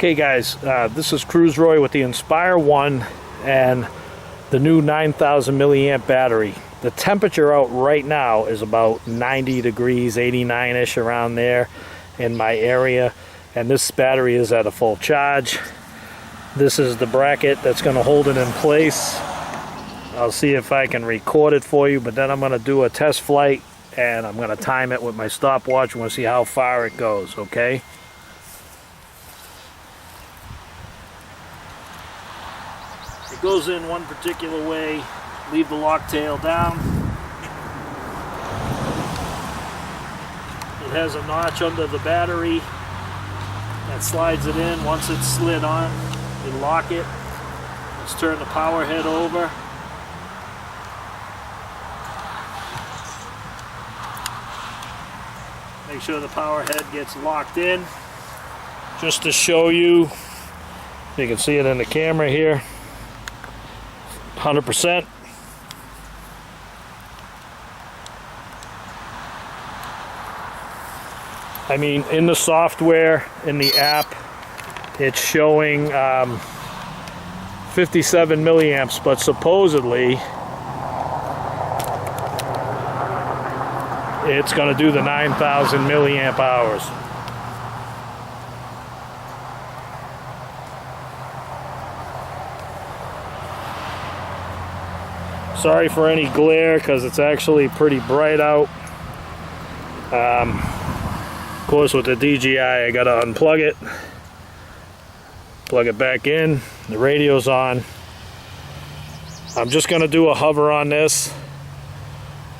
Okay guys, this is Cruise Roy with the Inspire 1 and the new 9,000 milliamp battery. The temperature out right now is about 90 degrees, 89-ish around there in my area, and this battery is at a full charge. This is the bracket that's going to hold it in place. I'll see if I can record it for you, but then I'm going to do a test flight and I'm going to time it with my stopwatch. We'll see how far it goes, okay? It goes in one particular way. Leave the lock tail down. It has a notch under the battery that slides it in. Once it's slid on, you lock it. Let's turn the power head over. Make sure the power head gets locked in. Just to show you, you can see it in the camera here. 100%. I mean, in the software, in the app, it's showing 57 milliamps, but supposedly it's going to do the 9,000 milliamp hours. Sorry for any glare because it's actually pretty bright out. Of course, with the DJI, I got to unplug it, plug it back in, the radio's on. I'm just going to do a hover on this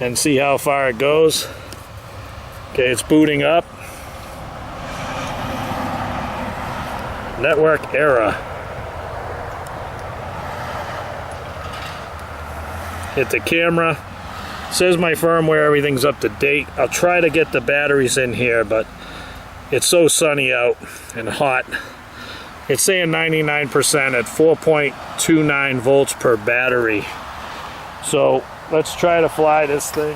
and see how far it goes. Okay, it's booting up. Network error. Hit the camera. Says my firmware, everything's up to date. I'll try to get the batteries in here, but it's so sunny out and hot. It's saying 99% at 4.29 volts per battery. So let's try to fly this thing.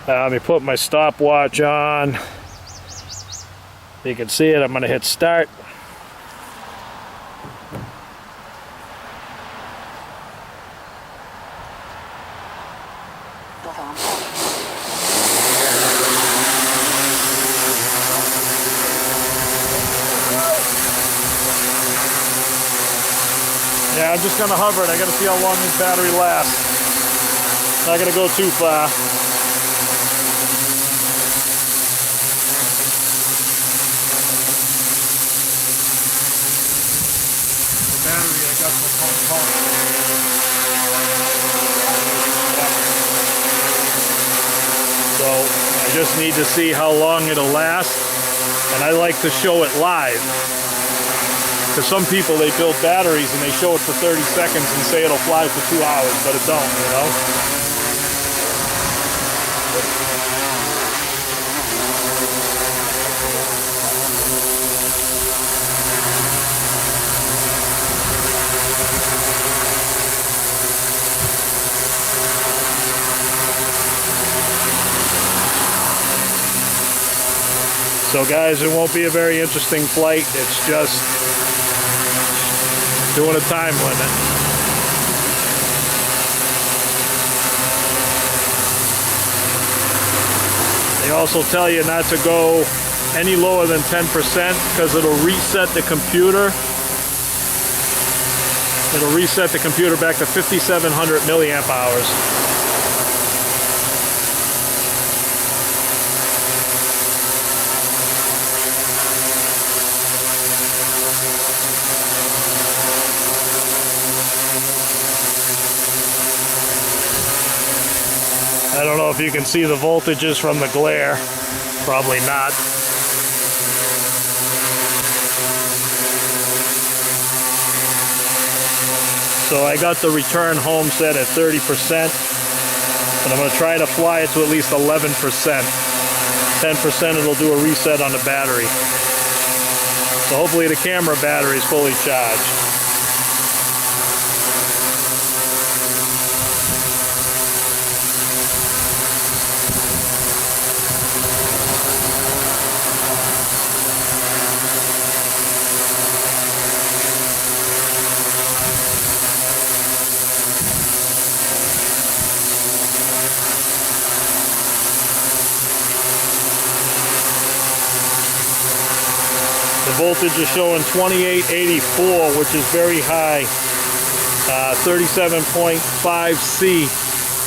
Let me put my stopwatch on. You can see it. I'm going to hit start. Yeah, I'm just going to hover it. I got to see how long this battery lasts. Not going to go too far. The battery, I got some pump. So I just need to see how long it'll last, and I like to show it live. Because some people, they build batteries and they show it for 30 seconds and say it'll fly for 2 hours, but it don't, you know? So guys, it won't be a very interesting flight. It's just doing a time limit. They also tell you not to go any lower than 10% because it'll reset the computer. It'll reset the computer back to 5,700 milliamp hours. I don't know if you can see the voltages from the glare. Probably not. So I got the return home set at 30%, but I'm going to try to fly it to at least 11%. 10% it'll do a reset on the battery. So hopefully the camera battery is fully charged. voltage is showing 2884, which is very high, 37.5 C.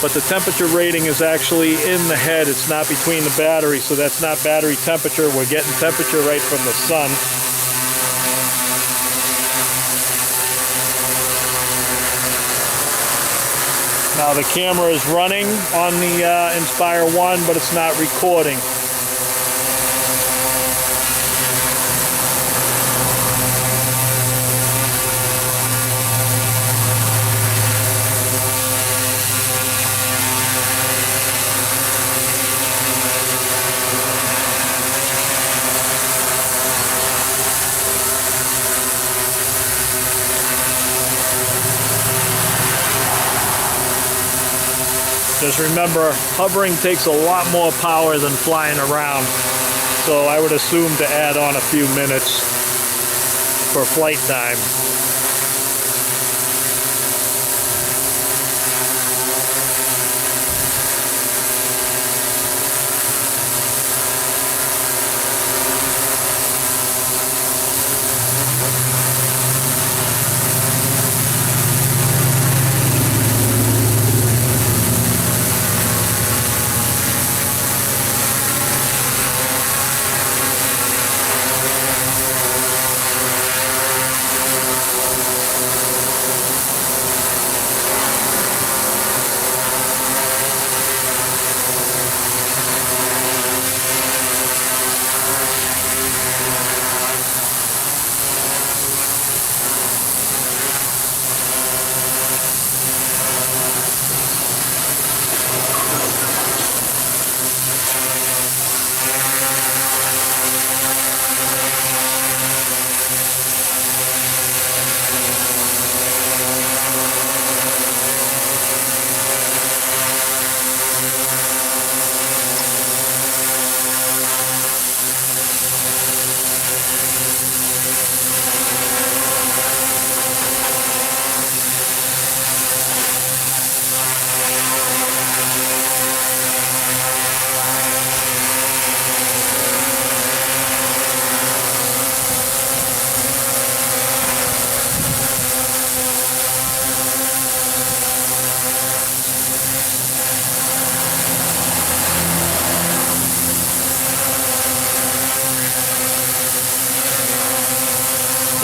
But the temperature rating is actually in the head. It's not between the batteries, so that's not battery temperature. We're getting temperature right from the sun. Now the camera is running on the Inspire 1, but it's not recording. Just remember, hovering takes a lot more power than flying around, so I would assume to add on a few minutes for flight time.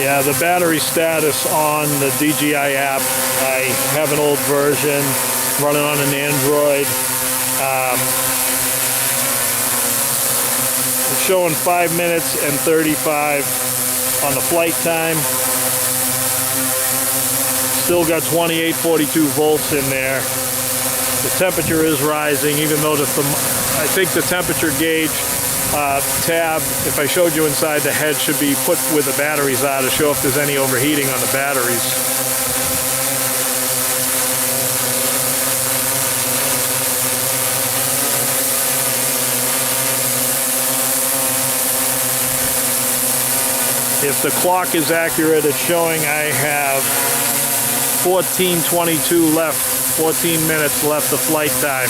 Yeah, the battery status on the DJI app, I have an old version running on an Android. It's showing 5 minutes and 35 on the flight time. Still got 2842 volts in there. The temperature is rising, even though I think the temperature gauge tab, if I showed you inside the head, should be put where the batteries are to show if there's any overheating on the batteries. If the clock is accurate, it's showing I have 14:22 left, 14 minutes left of flight time.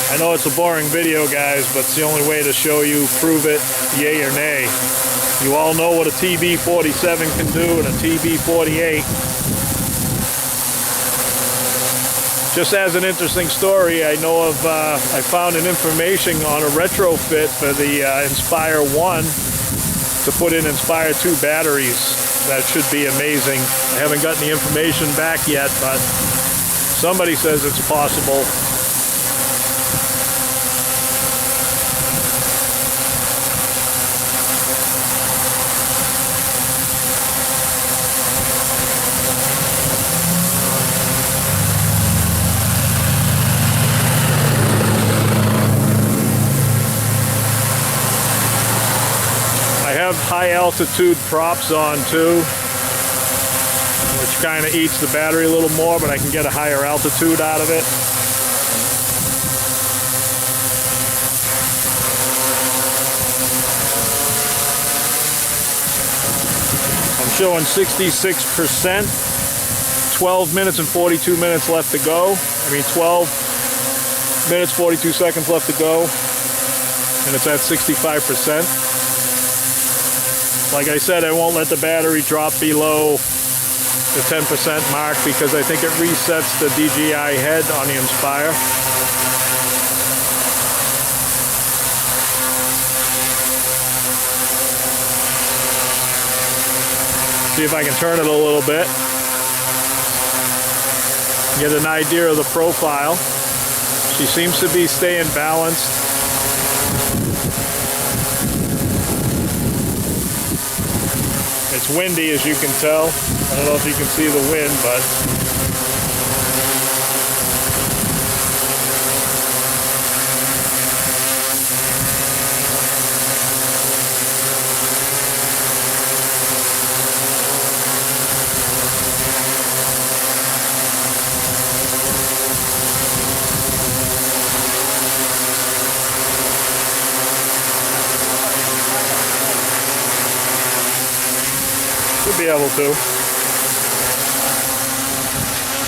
I know it's a boring video, guys, but it's the only way to show you, prove it, yay or nay. You all know what a TB47 can do and a TB48. Just as an interesting story, I know of, I found an information on a retrofit for the Inspire 1 to put in Inspire 2 batteries. That should be amazing. I haven't gotten the information back yet, but somebody says it's possible. I have high altitude props on too, which kind of eats the battery a little more, but I can get a higher altitude out of it. I'm showing 66%, 12 minutes and 42 minutes left to go. 12 minutes, 42 seconds left to go. and it's at 65%. Like I said, I won't let the battery drop below the 10% mark because I think it resets the DJI head on the Inspire. See if I can turn it a little bit. Get an idea of the profile. She seems to be staying balanced. It's windy, as you can tell. I don't know if you can see the wind, but should be able to.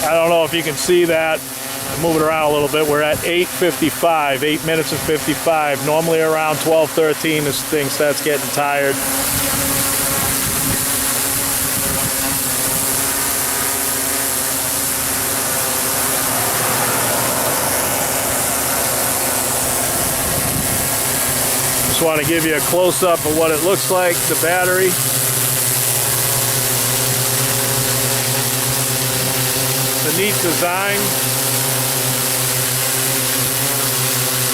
I don't know if you can see that. I'm moving around a little bit. We're at 8:55, 8 minutes and 55. Normally around 12:13 this thing starts getting tired. Just want to give you a close-up of what it looks like, the battery. The neat design,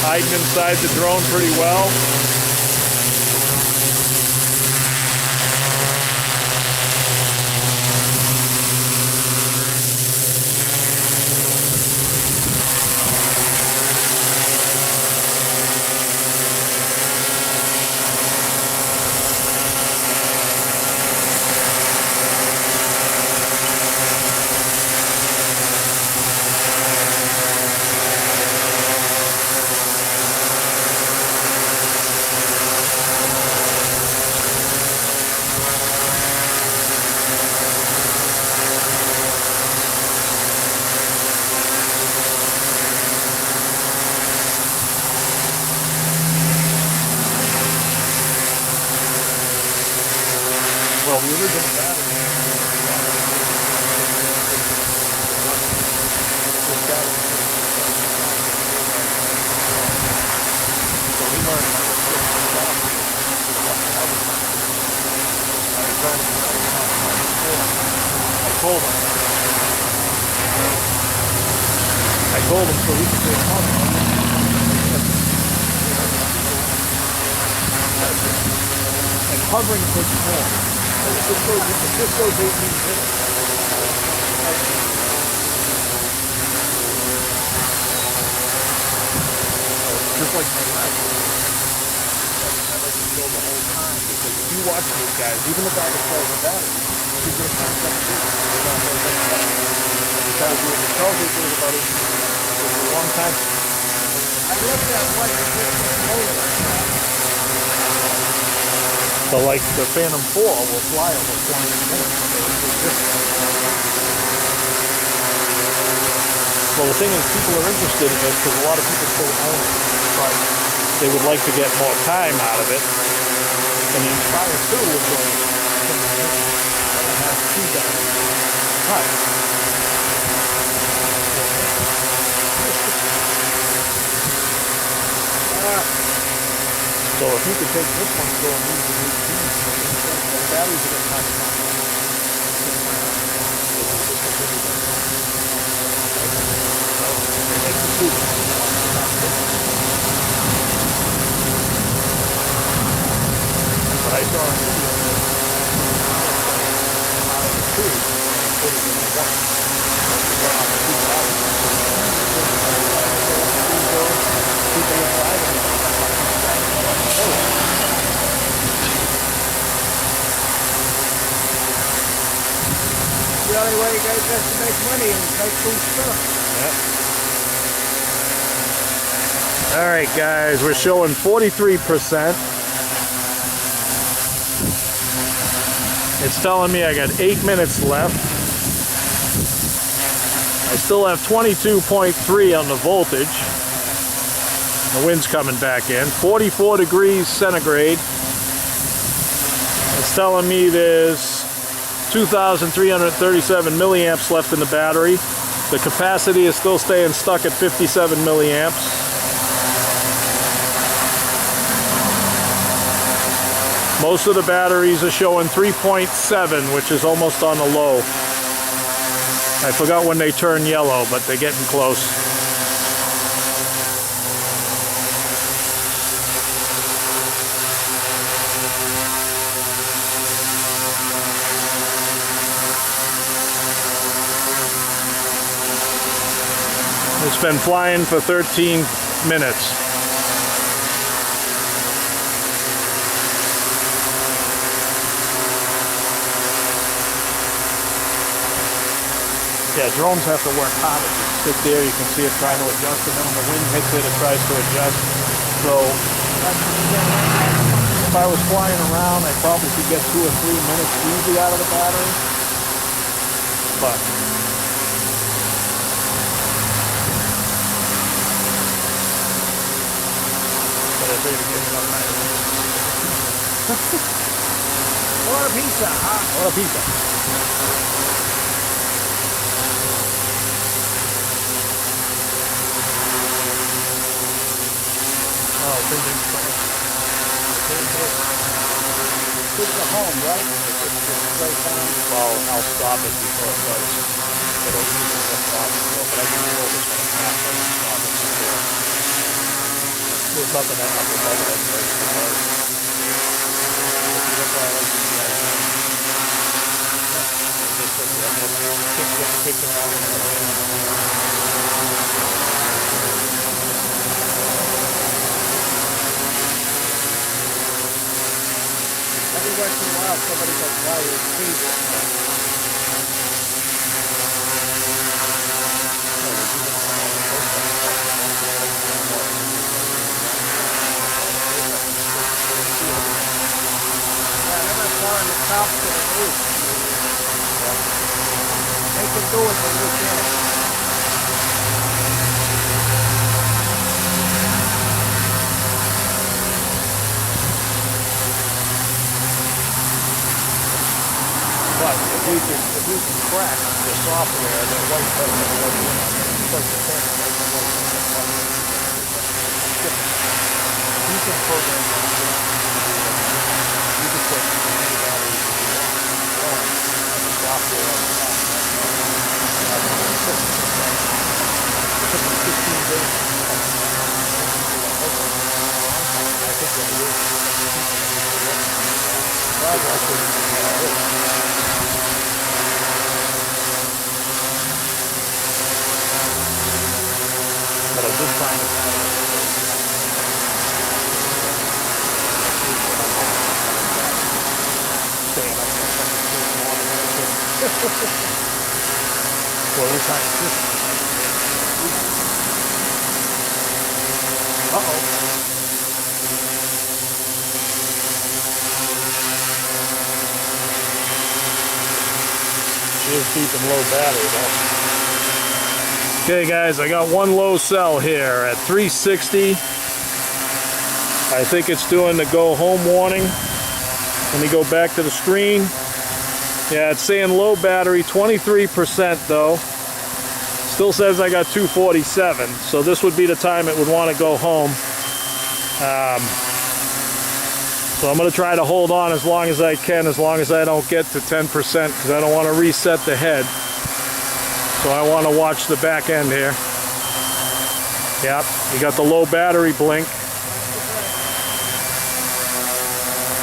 hiding inside the drone pretty well. Well, the original battery. So we learned how to switch the battery. I told him so we could stay home. And hovering takes more. It just goes 18 minutes. Just like my life. I like to show the whole time because if you watch these guys, even the guy that sells the battery, he's going to find something good. He tells you about it for a long time. I love that white motor. So like the Phantom 4 will fly over 20 minutes. Well, the thing is, people are interested in this because a lot of people still own it, but they would like to get more time out of it. And the Inspire 2 will go and have 2 guys. Hi. So if you could take this one and go and use the new team, the batteries are going to have to But I saw a video of the 2 put it in the 1. People inside the only way you guys have to make money and make cool stuff. Yep. Alright guys, we're showing 43%. It's telling me I got 8 minutes left. I still have 22.3 on the voltage. The wind's coming back in. 44 degrees centigrade. It's telling me there's 2,337 milliamps left in the battery. The capacity is still staying stuck at 57 milliamps. Most of the batteries are showing 3.7, which is almost on the low. I forgot when they turn yellow, but they're getting close. It's been flying for 13 minutes. Yeah, drones have to work harder. You sit there, you can see it trying to adjust, and then when the wind hits it, it tries to adjust. So, if I was flying around, I probably could get 2 or 3 minutes easy out of the battery. But I figured to get it up nice. What a pizza, huh? What a pizza. Oh, thinking good to home, right? It's straight down. Well, I'll stop it before it does. It'll usually lift off before, but I can roll this one half and stop it before. There's nothing up above it anyways, because if you look right at the just sit there and just kick around in the wind. Every once in a while, somebody will fly your speed. On the top to the roof. They can do it, but we can't. But if we can crack the software that white doesn't work in, like the thing, you can program that. You can put software on the top. 15 days. I think what it is. But I did find it. Staying up there well, we're trying to fish. Uh-oh. She is keeping low battery though. Okay guys, I got one low cell here at 360. I think it's doing the go home warning. Let me go back to the screen. Yeah, it's saying low battery, 23% though. Still says I got 247, so this would be the time it would want to go home. So I'm going to try to hold on as long as I can, as long as I don't get to 10%, because I don't want to reset the head. So I want to watch the back end here. Yep, you got the low battery blink.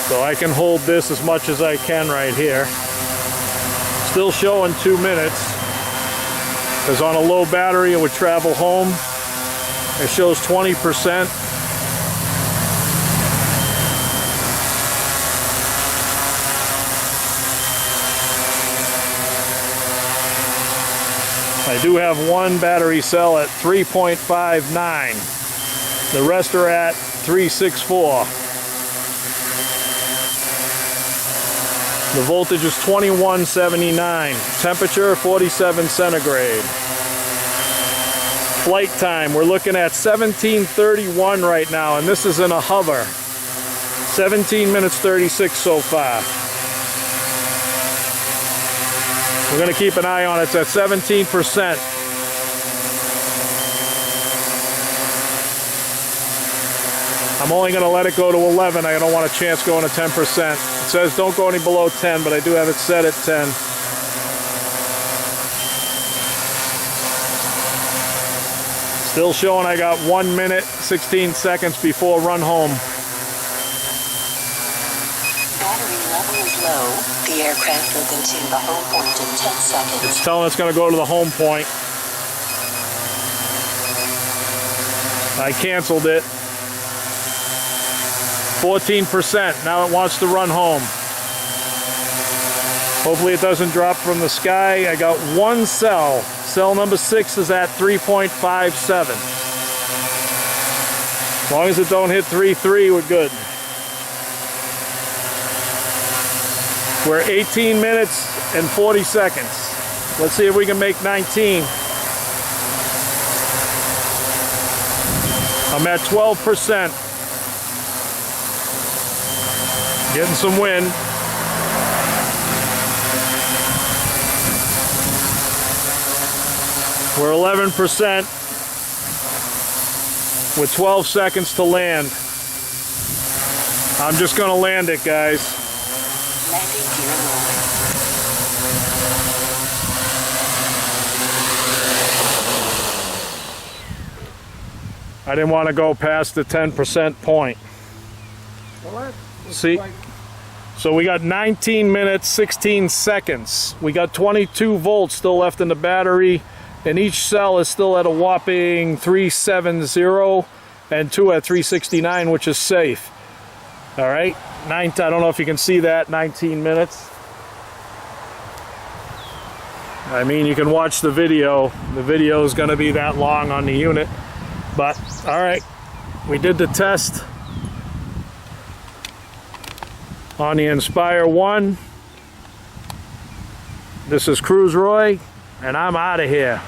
So I can hold this as much as I can right here. Still showing 2 minutes. Because on a low battery it would travel home. It shows 20%. I do have one battery cell at 3.59. The rest are at 364. The voltage is 2179. Temperature 47 centigrade. Flight time, we're looking at 17:31 right now, and this is in a hover. 17 minutes 36 so far. We're going to keep an eye on it. It's at 17%. I'm only going to let it go to 11. I don't want a chance going to 10%. It says don't go any below 10, but I do have it set at 10. Still showing I got 1 minute, 16 seconds before run home. Battery level is low. The aircraft will go to the home point in 10 seconds. It's telling it's going to go to the home point. I canceled it. 14%. Now it wants to run home. Hopefully it doesn't drop from the sky. I got one cell. Cell number 6 is at 3.57. As long as it don't hit 3.3, we're good. We're 18 minutes and 40 seconds. Let's see if we can make 19. I'm at 12%. Getting some wind. We're 11% with 12 seconds to land. I'm just gonna land it, guys. Landing gear low. I didn't want to go past the 10% point. See? So we got 19 minutes, 16 seconds. We got 22 volts still left in the battery, and each cell is still at a whopping 370 and 2 at 369, which is safe. All right, I don't know if you can see that, 19 minutes. I mean, you can watch the video. The video is going to be that long on the unit. But, all right, we did the test on the Inspire 1. This is Cruise Roy, and I'm out of here.